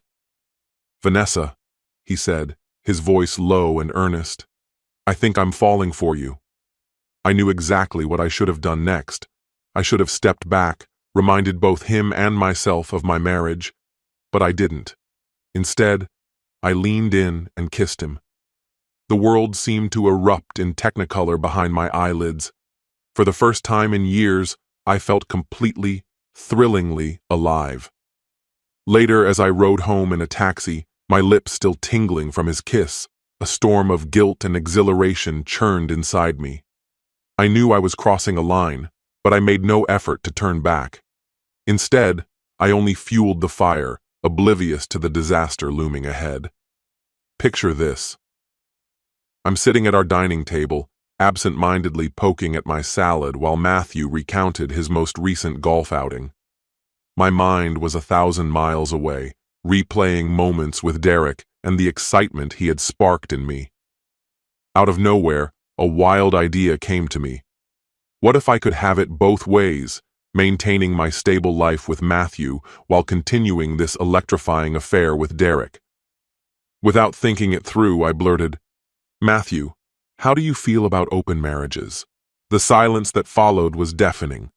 "Vanessa," he said, his voice low and earnest, "I think I'm falling for you." I knew exactly what I should have done next. I should have stepped back, reminded both him and myself of my marriage, but I didn't. Instead, I leaned in and kissed him. The world seemed to erupt in technicolor behind my eyelids. For the first time in years, I felt completely, thrillingly alive. Later, as I rode home in a taxi, my lips still tingling from his kiss, a storm of guilt and exhilaration churned inside me. I knew I was crossing a line, but I made no effort to turn back. Instead, I only fueled the fire, oblivious to the disaster looming ahead. Picture this. I'm sitting at our dining table, absent-mindedly poking at my salad while Matthew recounted his most recent golf outing. My mind was 1,000 miles away, replaying moments with Derek and the excitement he had sparked in me. Out of nowhere, a wild idea came to me. What if I could have it both ways, maintaining my stable life with Matthew while continuing this electrifying affair with Derek? Without thinking it through, I blurted, "Matthew, how do you feel about open marriages?" The silence that followed was deafening.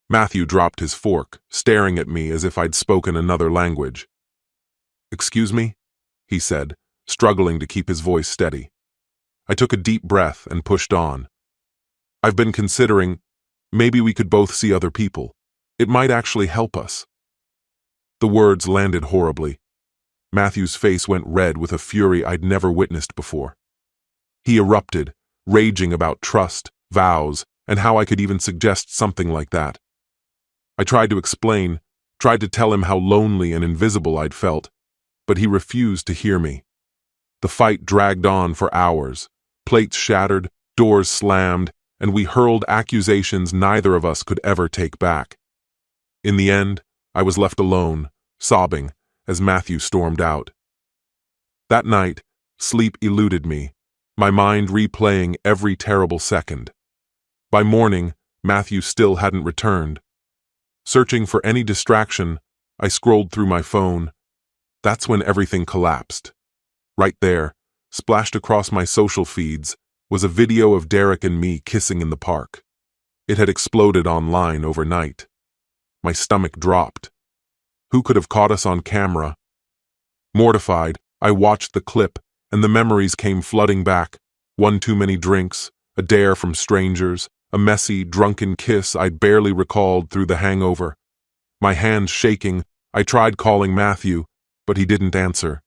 Matthew dropped his fork, staring at me as if I'd spoken another language. "Excuse me?" he said, struggling to keep his voice steady. I took a deep breath and pushed on. "I've been considering, maybe we could both see other people. It might actually help us." The words landed horribly. Matthew's face went red with a fury I'd never witnessed before. He erupted, raging about trust, vows, and how I could even suggest something like that. I tried to explain, tried to tell him how lonely and invisible I'd felt, but he refused to hear me. The fight dragged on for hours. Plates shattered, doors slammed, and we hurled accusations neither of us could ever take back. In the end, I was left alone, sobbing, as Matthew stormed out. That night, sleep eluded me, my mind replaying every terrible second. By morning, Matthew still hadn't returned. Searching for any distraction, I scrolled through my phone. That's when everything collapsed. Right there, splashed across my social feeds, was a video of Derek and me kissing in the park. It had exploded online overnight. My stomach dropped. Who could have caught us on camera? Mortified, I watched the clip, and the memories came flooding back. One too many drinks, a dare from strangers, a messy, drunken kiss I'd barely recalled through the hangover. My hands shaking, I tried calling Matthew, but he didn't answer.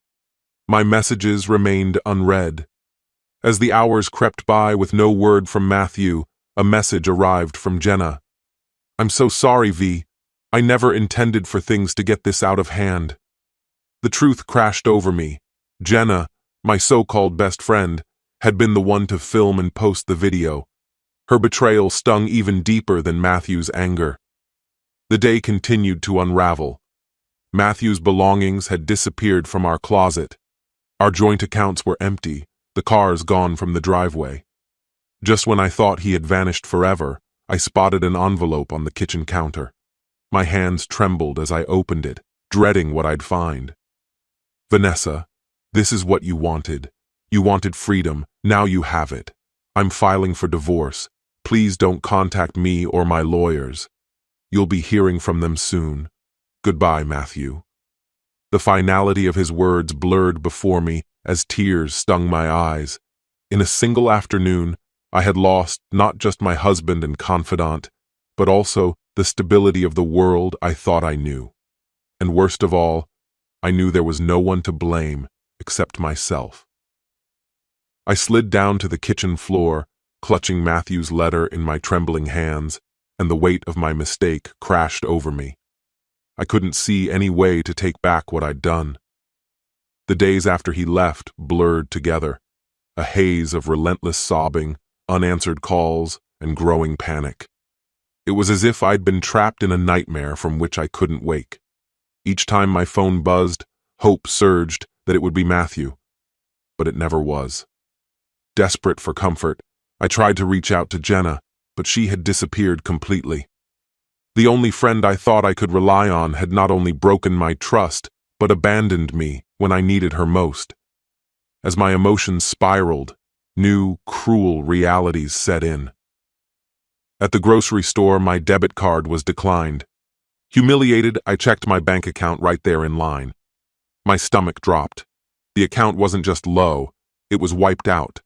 My messages remained unread. As the hours crept by with no word from Matthew, a message arrived from Jenna. "I'm so sorry, V. I never intended for things to get this out of hand." The truth crashed over me. Jenna, my so-called best friend, had been the one to film and post the video. Her betrayal stung even deeper than Matthew's anger. The day continued to unravel. Matthew's belongings had disappeared from our closet. Our joint accounts were empty, the cars gone from the driveway. Just when I thought he had vanished forever, I spotted an envelope on the kitchen counter. My hands trembled as I opened it, dreading what I'd find. "Vanessa, this is what you wanted. You wanted freedom, now you have it. I'm filing for divorce. Please don't contact me or my lawyers. You'll be hearing from them soon. Goodbye, Matthew." The finality of his words blurred before me as tears stung my eyes. In a single afternoon, I had lost not just my husband and confidant, but also the stability of the world I thought I knew. And worst of all, I knew there was no one to blame except myself. I slid down to the kitchen floor, clutching Matthew's letter in my trembling hands, and the weight of my mistake crashed over me. I couldn't see any way to take back what I'd done. The days after he left blurred together, a haze of relentless sobbing, unanswered calls, and growing panic. It was as if I'd been trapped in a nightmare from which I couldn't wake. Each time my phone buzzed, hope surged that it would be Matthew, but it never was. Desperate for comfort, I tried to reach out to Jenna, but she had disappeared completely. The only friend I thought I could rely on had not only broken my trust, but abandoned me when I needed her most. As my emotions spiraled, new, cruel realities set in. At the grocery store, my debit card was declined. Humiliated, I checked my bank account right there in line. My stomach dropped. The account wasn't just low, it was wiped out.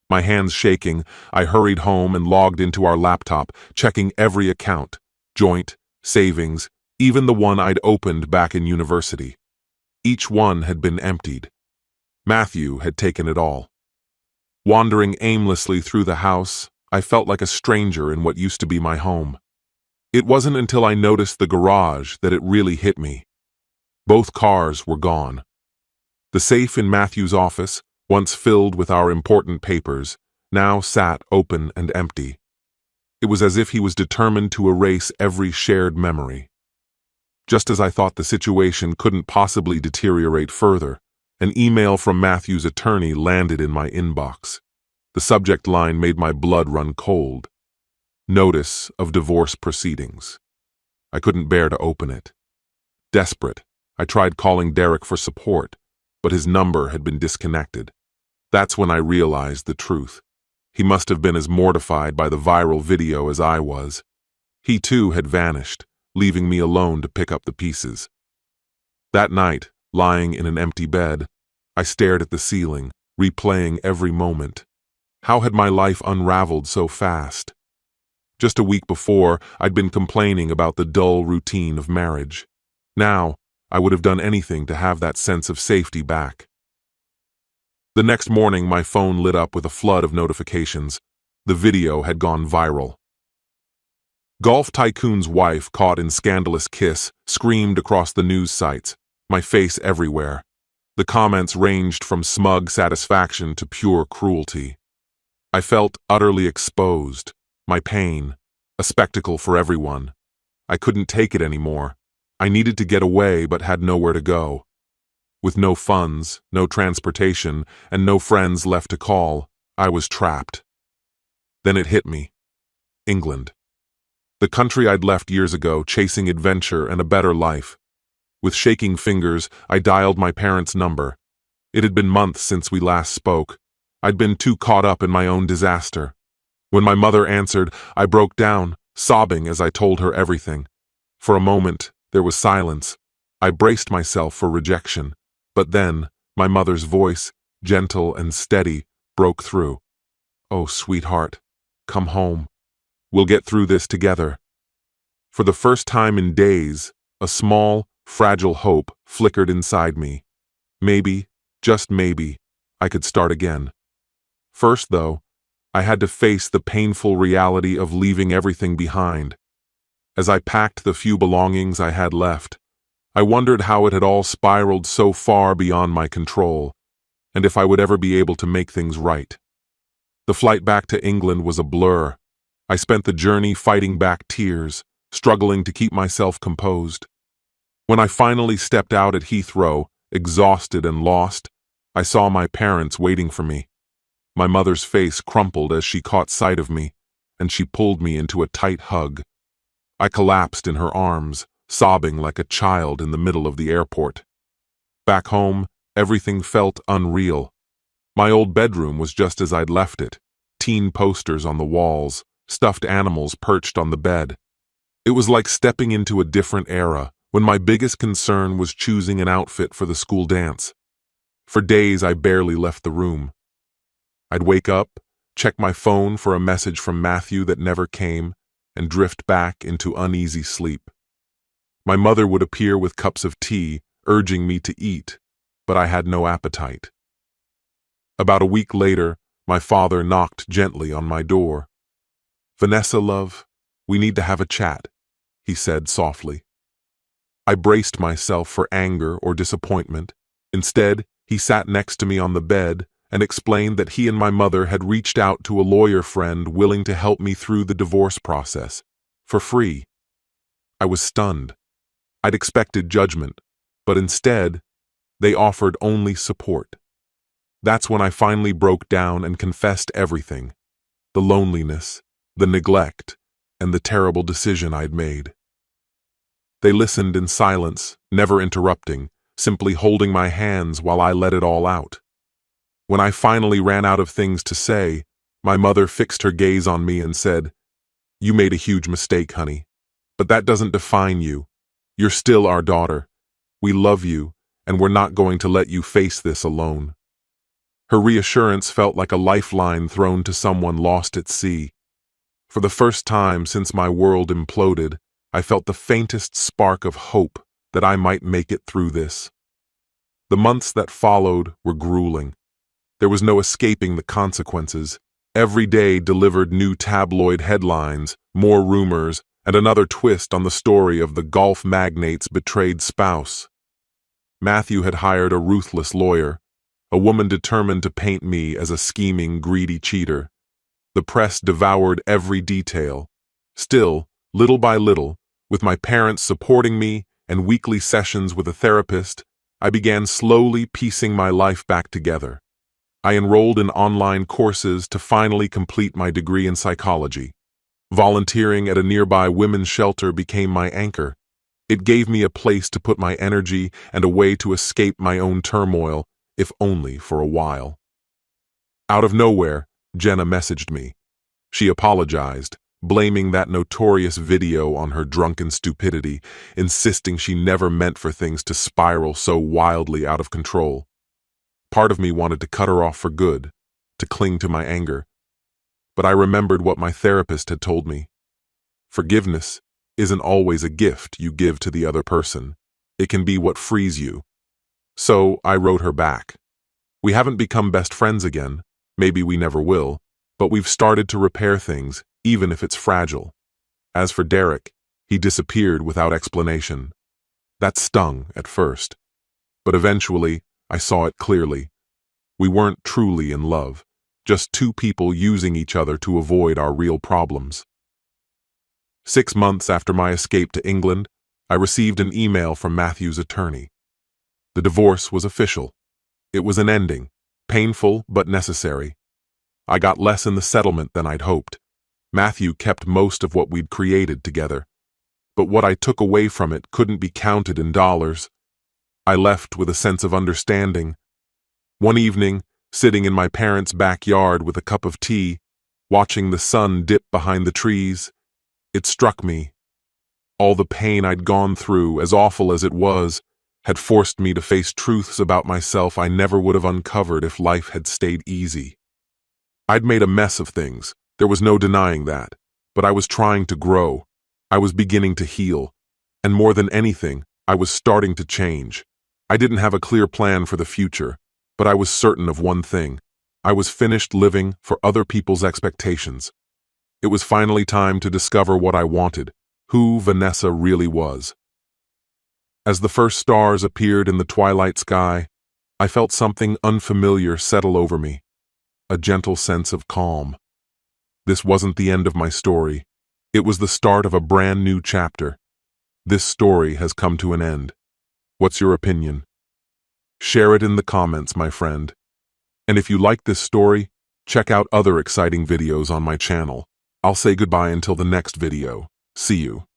My hands shaking, I hurried home and logged into our laptop, checking every account, joint, savings, even the one I'd opened back in university. Each one had been emptied. Matthew had taken it all. Wandering aimlessly through the house, I felt like a stranger in what used to be my home. It wasn't until I noticed the garage that it really hit me. Both cars were gone. The safe in Matthew's office, once filled with our important papers, now sat open and empty. It was as if he was determined to erase every shared memory. Just as I thought the situation couldn't possibly deteriorate further, an email from Matthew's attorney landed in my inbox. The subject line made my blood run cold. Notice of divorce proceedings. I couldn't bear to open it. Desperate, I tried calling Derek for support, but his number had been disconnected. That's when I realized the truth. He must have been as mortified by the viral video as I was. He too had vanished, leaving me alone to pick up the pieces. That night, lying in an empty bed, I stared at the ceiling, replaying every moment. How had my life unraveled so fast? Just a week before, I'd been complaining about the dull routine of marriage. Now, I would have done anything to have that sense of safety back. The next morning, my phone lit up with a flood of notifications. The video had gone viral. Golf tycoon's wife caught in scandalous kiss screamed across the news sites, my face everywhere. The comments ranged from smug satisfaction to pure cruelty. I felt utterly exposed, my pain, a spectacle for everyone. I couldn't take it anymore. I needed to get away but had nowhere to go. With no funds, no transportation, and no friends left to call, I was trapped. Then it hit me. England. The country I'd left years ago, chasing adventure and a better life. With shaking fingers, I dialed my parents' number. It had been months since we last spoke. I'd been too caught up in my own disaster. When my mother answered, I broke down, sobbing as I told her everything. For a moment, there was silence. I braced myself for rejection. But then, my mother's voice, gentle and steady, broke through. "Oh, sweetheart, come home. We'll get through this together." For the first time in days, a small, fragile hope flickered inside me. Maybe, just maybe, I could start again. First, though, I had to face the painful reality of leaving everything behind. As I packed the few belongings I had left, I wondered how it had all spiraled so far beyond my control, and if I would ever be able to make things right. The flight back to England was a blur. I spent the journey fighting back tears, struggling to keep myself composed. When I finally stepped out at Heathrow, exhausted and lost, I saw my parents waiting for me. My mother's face crumpled as she caught sight of me, and she pulled me into a tight hug. I collapsed in her arms, sobbing like a child in the middle of the airport. Back home, everything felt unreal. My old bedroom was just as I'd left it, teen posters on the walls, stuffed animals perched on the bed. It was like stepping into a different era, when my biggest concern was choosing an outfit for the school dance. For days, I barely left the room. I'd wake up, check my phone for a message from Matthew that never came, and drift back into uneasy sleep. My mother would appear with cups of tea, urging me to eat, but I had no appetite. About a week later, my father knocked gently on my door. "Vanessa, love, we need to have a chat," he said softly. I braced myself for anger or disappointment. Instead, he sat next to me on the bed and explained that he and my mother had reached out to a lawyer friend willing to help me through the divorce process, for free. I was stunned. I'd expected judgment, but instead, they offered only support. That's when I finally broke down and confessed everything: the loneliness, the neglect, and the terrible decision I'd made. They listened in silence, never interrupting, simply holding my hands while I let it all out. When I finally ran out of things to say, my mother fixed her gaze on me and said, "You made a huge mistake, honey. But that doesn't define you. You're still our daughter. We love you, and we're not going to let you face this alone." Her reassurance felt like a lifeline thrown to someone lost at sea. For the first time since my world imploded, I felt the faintest spark of hope that I might make it through this. The months that followed were grueling. There was no escaping the consequences. Every day delivered new tabloid headlines, more rumors, and another twist on the story of the golf magnate's betrayed spouse. Matthew had hired a ruthless lawyer, a woman determined to paint me as a scheming, greedy cheater. The press devoured every detail. Still, little by little, with my parents supporting me and weekly sessions with a therapist, I began slowly piecing my life back together. I enrolled in online courses to finally complete my degree in psychology. Volunteering at a nearby women's shelter became my anchor. It gave me a place to put my energy and a way to escape my own turmoil, if only for a while. Out of nowhere, Jenna messaged me. She apologized, blaming that notorious video on her drunken stupidity, insisting she never meant for things to spiral so wildly out of control. Part of me wanted to cut her off for good, to cling to my anger. But I remembered what my therapist had told me. Forgiveness isn't always a gift you give to the other person. It can be what frees you. So I wrote her back. We haven't become best friends again, maybe we never will, but we've started to repair things, even if it's fragile. As for Derek, he disappeared without explanation. That stung at first, but eventually I saw it clearly. We weren't truly in love, just two people using each other to avoid our real problems. 6 months after my escape to England, I received an email from Matthew's attorney. The divorce was official. It was an ending, painful but necessary. I got less in the settlement than I'd hoped. Matthew kept most of what we'd created together, but what I took away from it couldn't be counted in dollars. I left with a sense of understanding. One evening, sitting in my parents' backyard with a cup of tea, watching the sun dip behind the trees, it struck me. All the pain I'd gone through, as awful as it was, had forced me to face truths about myself I never would have uncovered if life had stayed easy. I'd made a mess of things, there was no denying that, but I was trying to grow. I was beginning to heal, and more than anything, I was starting to change. I didn't have a clear plan for the future, but I was certain of one thing. I was finished living for other people's expectations. It was finally time to discover what I wanted, who Vanessa really was. As the first stars appeared in the twilight sky, I felt something unfamiliar settle over me, a gentle sense of calm. This wasn't the end of my story. It was the start of a brand new chapter. This story has come to an end. What's your opinion? Share it in the comments, my friend. And if you like this story, check out other exciting videos on my channel. I'll say goodbye until the next video. See you.